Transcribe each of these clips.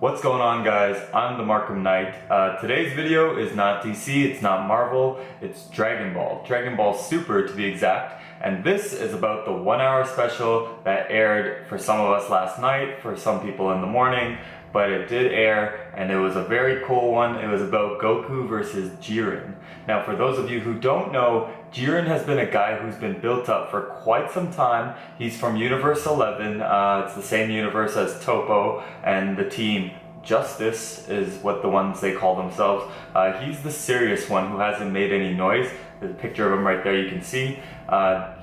What's going on, guys? I'm the Markham Knight. Today's video is not DC, it's not Marvel, it's Dragon Ball Super to be exact. And this is about the 1 hour special that aired for some of us last night, for some people in the morning, but it did air and it was a very cool one. It was about Goku versus Jiren. Now, for those of you who don't know, Jiren has been a guy who's been built up for quite some time. He's from Universe 11. It's the same universe as Topo and the team. Justice is what the ones they call themselves. He's the serious one who hasn't made any noise. There's a picture of him right there you can see.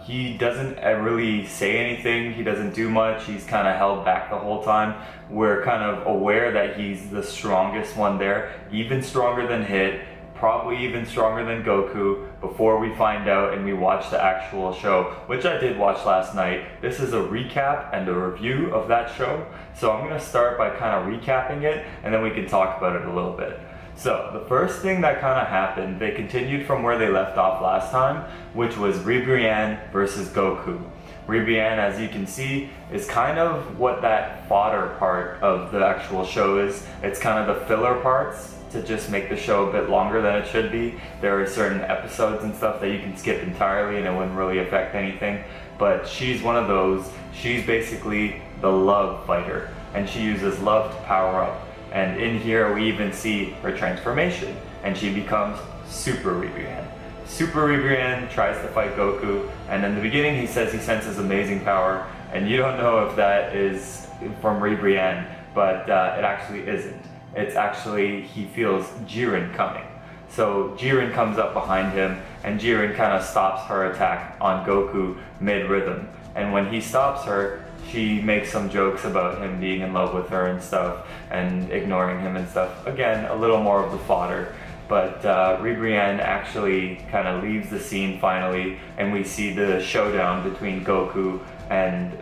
He doesn't really say anything. He doesn't do much. He's kind of held back the whole time. We're kind of aware that he's the strongest one there, even stronger than Hit, probably even stronger than Goku, before we find out and we watch the actual show, which I did watch last night. This is a recap and a review of that show, so I'm going to start by kind of recapping it and then we can talk about it a little bit. So the first thing that kind of happened, they continued from where they left off last time, which was Ribrianne versus Goku. Ribrianne, as you can see, is kind of what that fodder part of the actual show is. It's kind of the filler parts to just make the show a bit longer than it should be. There are certain episodes and stuff that you can skip entirely and it wouldn't really affect anything, but she's one of those. She's basically the love fighter and she uses love to power up. And in here we even see her transformation and she becomes Super Ribrianne. Super Ribrianne tries to fight Goku, and in the beginning he says he senses amazing power, and you don't know if that is from Ribrianne, but it actually isn't. It's actually, he feels Jiren coming. So Jiren comes up behind him and Jiren kind of stops her attack on Goku mid-rhythm. And when he stops her, she makes some jokes about him being in love with her and stuff and ignoring him and stuff. Again, a little more of the fodder. But Ribrianne actually kind of leaves the scene finally and we see the showdown between Goku and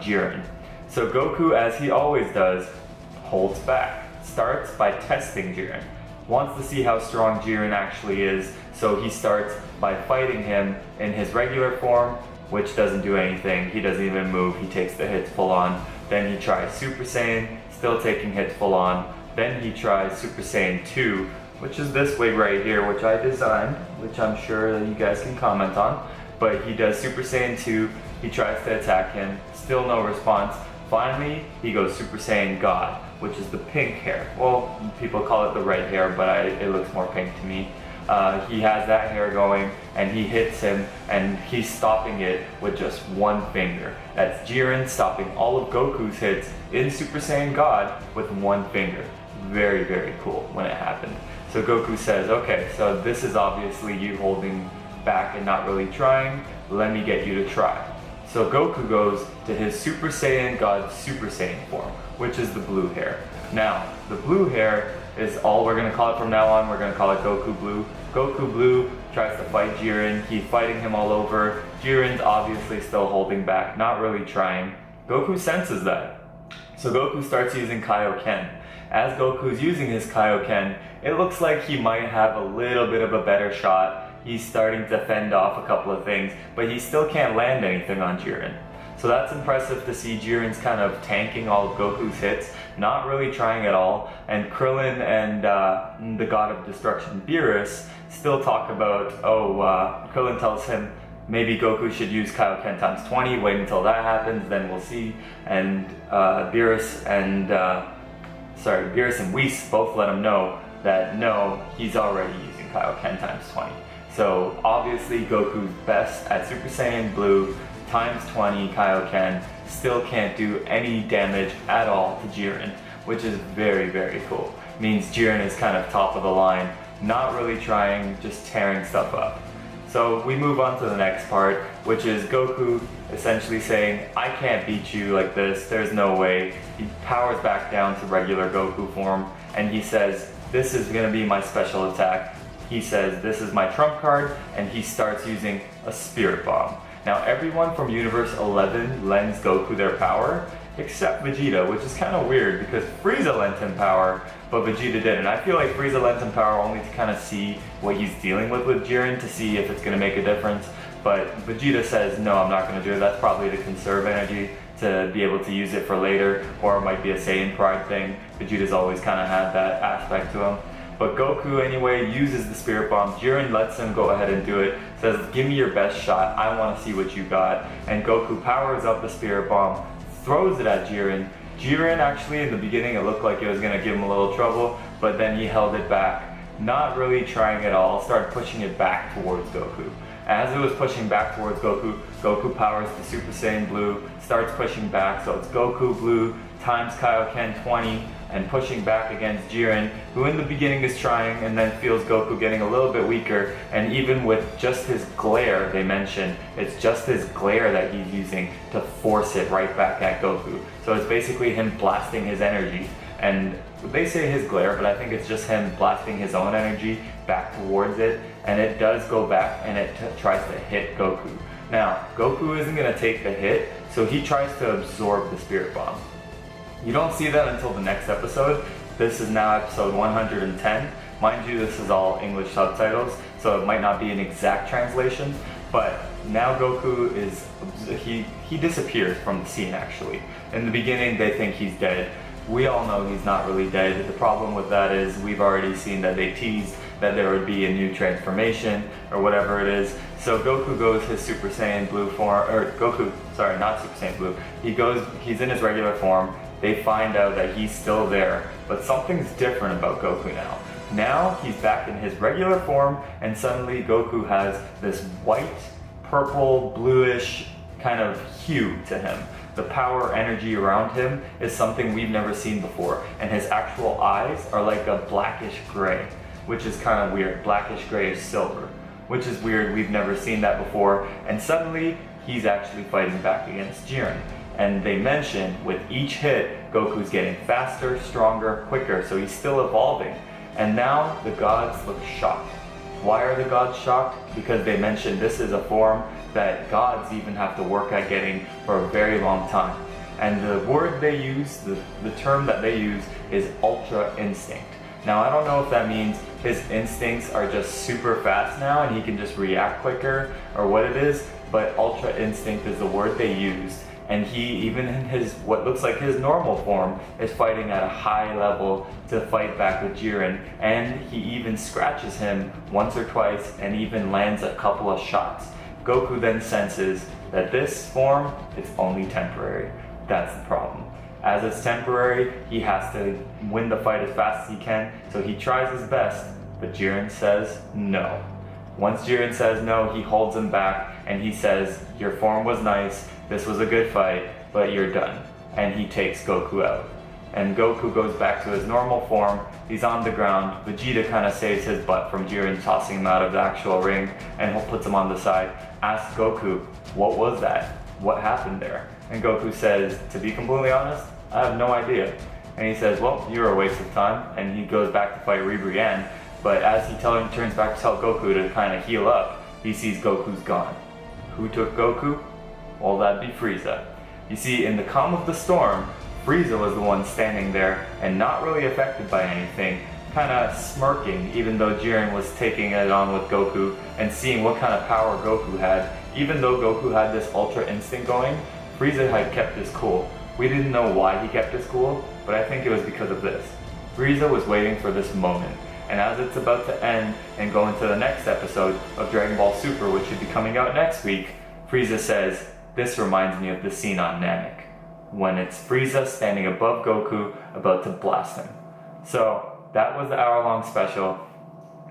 Jiren. So Goku, as he always does, holds back. Starts by testing Jiren. Wants to see how strong Jiren actually is, so he starts by fighting him in his regular form, which doesn't do anything. He doesn't even move. He takes the hits full on. Then he tries Super Saiyan, still taking hits full on. Then he tries Super Saiyan 2, which is this wig right here, which I designed, which I'm sure that you guys can comment on. But he does Super Saiyan 2, he tries to attack him, still no response. Finally, he goes Super Saiyan God, which is the pink hair. Well, people call it the red hair, but it looks more pink to me. He has that hair going, and he hits him, and he's stopping it with just one finger. That's Jiren stopping all of Goku's hits in Super Saiyan God with one finger. Very, very cool when it happened. So Goku says, okay, so this is obviously you holding back and not really trying. Let me get you to try. So Goku goes to his Super Saiyan God Super Saiyan form, which is the blue hair. Now, the blue hair is all we're going to call it from now on. We're going to call it Goku Blue. Goku Blue tries to fight Jiren. He's fighting him all over. Jiren's obviously still holding back, not really trying. Goku senses that. So Goku starts using Kaioken. As Goku's using his Kaioken, it looks like he might have a little bit of a better shot. He's starting to fend off a couple of things, but he still can't land anything on Jiren. So that's impressive to see. Jiren's kind of tanking all of Goku's hits, not really trying at all. And Krillin and the God of Destruction, Beerus, still talk about, Krillin tells him maybe Goku should use Kaioken times 20, wait until that happens, then we'll see. And Beerus and Whis both let him know that no, he's already using Kaioken times 20. So obviously Goku's best at Super Saiyan Blue times 20 Kaioken still can't do any damage at all to Jiren, which is very, very cool. Means Jiren is kind of top of the line, not really trying, just tearing stuff up. So we move on to the next part, which is Goku essentially saying, I can't beat you like this, there's no way. He powers back down to regular Goku form and he says, this is going to be my special attack. He says, this is my trump card, and he starts using a Spirit Bomb. Now everyone from Universe 11 lends Goku their power, except Vegeta, which is kind of weird because Frieza lent him power, but Vegeta didn't. I feel like Frieza lent him power only to kind of see what he's dealing with Jiren, to see if it's going to make a difference. But Vegeta says, no, I'm not going to do it. That's probably to conserve energy. to be able to use it for later, or it might be a Saiyan pride thing. Vegeta's always kind of had that aspect to him. But Goku anyway uses the spirit bomb. Jiren lets him go ahead and do it, says, give me your best shot, I want to see what you got. And Goku powers up the spirit bomb, throws it at Jiren. Jiren actually in the beginning it looked like it was going to give him a little trouble, but then he held it back, not really trying at all, started pushing it back towards Goku. As it was pushing back towards Goku, Goku powers the Super Saiyan Blue, starts pushing back, so it's Goku Blue times Kaioken 20 and pushing back against Jiren, who in the beginning is trying and then feels Goku getting a little bit weaker, and even with just his glare, they mention, it's just his glare that he's using to force it right back at Goku. So it's basically him blasting his energy, and they say his glare, but I think it's just him blasting his own energy back towards it, and it does go back and it tries to hit Goku. Now, Goku isn't going to take the hit, so he tries to absorb the spirit bomb. You don't see that until the next episode. This is now episode 110. Mind you, this is all English subtitles, so it might not be an exact translation, but now Goku is, he disappears from the scene actually. In the beginning, they think he's dead. We all know he's not really dead. The problem with that is we've already seen that they teased that there would be a new transformation or whatever it is. So Goku goes his Super Saiyan Blue form, or Goku, sorry, not Super Saiyan Blue. He's in his regular form. They find out that he's still there, but something's different about Goku now. Now he's back in his regular form, and suddenly Goku has this white, purple, bluish kind of hue to him. The power energy around him is something we've never seen before, and his actual eyes are like a blackish gray, which is kind of weird. Blackish grayish silver, which is weird. We've never seen that before, and suddenly he's actually fighting back against Jiren. And they mention with each hit, Goku's getting faster, stronger, quicker, so he's still evolving. And now the gods look shocked. Why are the gods shocked? Because they mention this is a form that gods even have to work at getting for a very long time. And the word they use, the term that they use is Ultra Instinct. Now I don't know if that means his instincts are just super fast now and he can just react quicker or what it is, but Ultra Instinct is the word they use. And he, even in his, what looks like his normal form, is fighting at a high level to fight back with Jiren. And he even scratches him once or twice and even lands a couple of shots. Goku then senses that this form is only temporary. That's the problem. As it's temporary, he has to win the fight as fast as he can, so he tries his best, but Jiren says no. Once Jiren says no, he holds him back and he says, your form was nice, this was a good fight, but you're done. And he takes Goku out. And Goku goes back to his normal form, he's on the ground, Vegeta kind of saves his butt from Jiren tossing him out of the actual ring and puts him on the side, asks Goku, what was that? What happened there? And Goku says, to be completely honest, I have no idea. And he says, well, you're a waste of time, and he goes back to fight Ribrianne, but as he turns back to tell Goku to kind of heal up, he sees Goku's gone. Who took Goku? Well, that'd be Frieza. You see, in the calm of the storm, Frieza was the one standing there and not really affected by anything, kind of smirking even though Jiren was taking it on with Goku and seeing what kind of power Goku had. Even though Goku had this Ultra Instinct going, Frieza had kept his cool. We didn't know why he kept his cool, but I think it was because of this. Frieza was waiting for this moment, and as it's about to end and go into the next episode of Dragon Ball Super, which should be coming out next week, Frieza says, this reminds me of the scene on Namek, when it's Frieza standing above Goku about to blast him. So that was the hour-long special.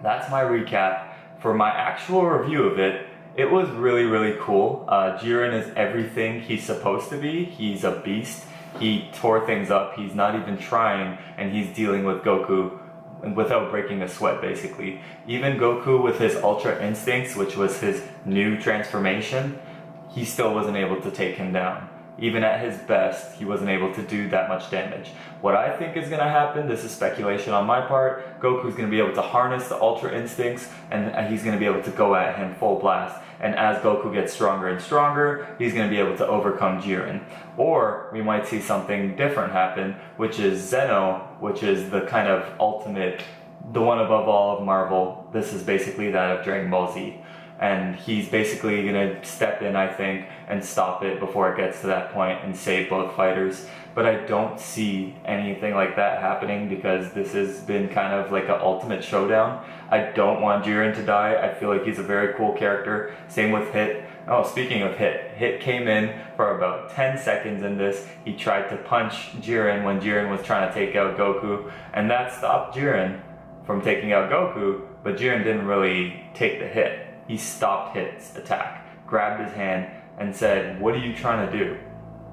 That's my recap. For my actual review of it, it was really, really cool. Jiren is everything he's supposed to be. He's a beast. He tore things up. He's not even trying, and he's dealing with Goku without breaking a sweat, basically. Even Goku with his Ultra Instincts, which was his new transformation, he still wasn't able to take him down. Even at his best, he wasn't able to do that much damage. What I think is going to happen, this is speculation on my part, Goku's going to be able to harness the Ultra Instincts and he's going to be able to go at him full blast. And as Goku gets stronger and stronger, he's going to be able to overcome Jiren. Or we might see something different happen, which is Zeno, which is the kind of ultimate, the one above all of Marvel. This is basically that of Dragon Ball Z. and he's basically gonna step in, I think, and stop it before it gets to that point and save both fighters. But I don't see anything like that happening because this has been kind of like an ultimate showdown. I don't want Jiren to die. I feel like he's a very cool character. Same with Hit. Oh, speaking of Hit came in for about 10 seconds in this. He tried to punch Jiren when Jiren was trying to take out Goku, and that stopped Jiren from taking out Goku, but Jiren didn't really take the hit. He stopped Hit's attack, grabbed his hand, and said, "What are you trying to do?"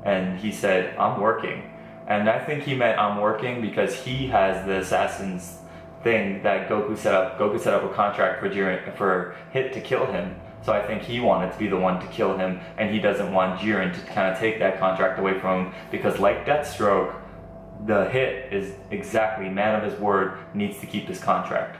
And he said, "I'm working." And I think he meant "I'm working" because he has the assassin's thing that Goku set up. Goku set up a contract for Hit to kill him. So I think he wanted to be the one to kill him, and he doesn't want Jiren to kind of take that contract away from him because, like Deathstroke, the Hit is exactly man of his word, needs to keep his contract.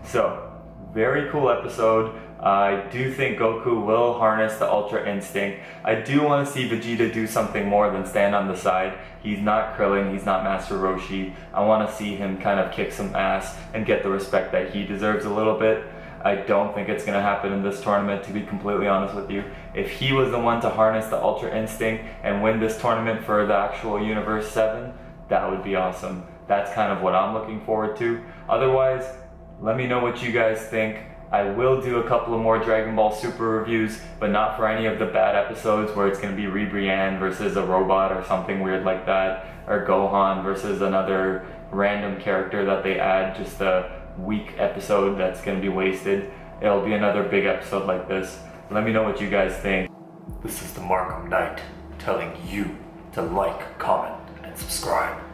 So, very cool episode. I do think Goku will harness the Ultra Instinct. I do want to see Vegeta do something more than stand on the side. He's not Krillin, he's not Master Roshi. I want to see him kind of kick some ass and get the respect that he deserves a little bit. I don't think it's going to happen in this tournament, to be completely honest with you. If he was the one to harness the Ultra Instinct and win this tournament for the actual Universe 7, that would be awesome. That's kind of what I'm looking forward to. Otherwise, let me know what you guys think. I will do a couple of more Dragon Ball Super reviews, but not for any of the bad episodes where it's going to be Ribrianne versus a robot or something weird like that, or Gohan versus another random character that they add, just a weak episode that's going to be wasted. It'll be another big episode like this. Let me know what you guys think. This is the Markham Knight telling you to like, comment, and subscribe.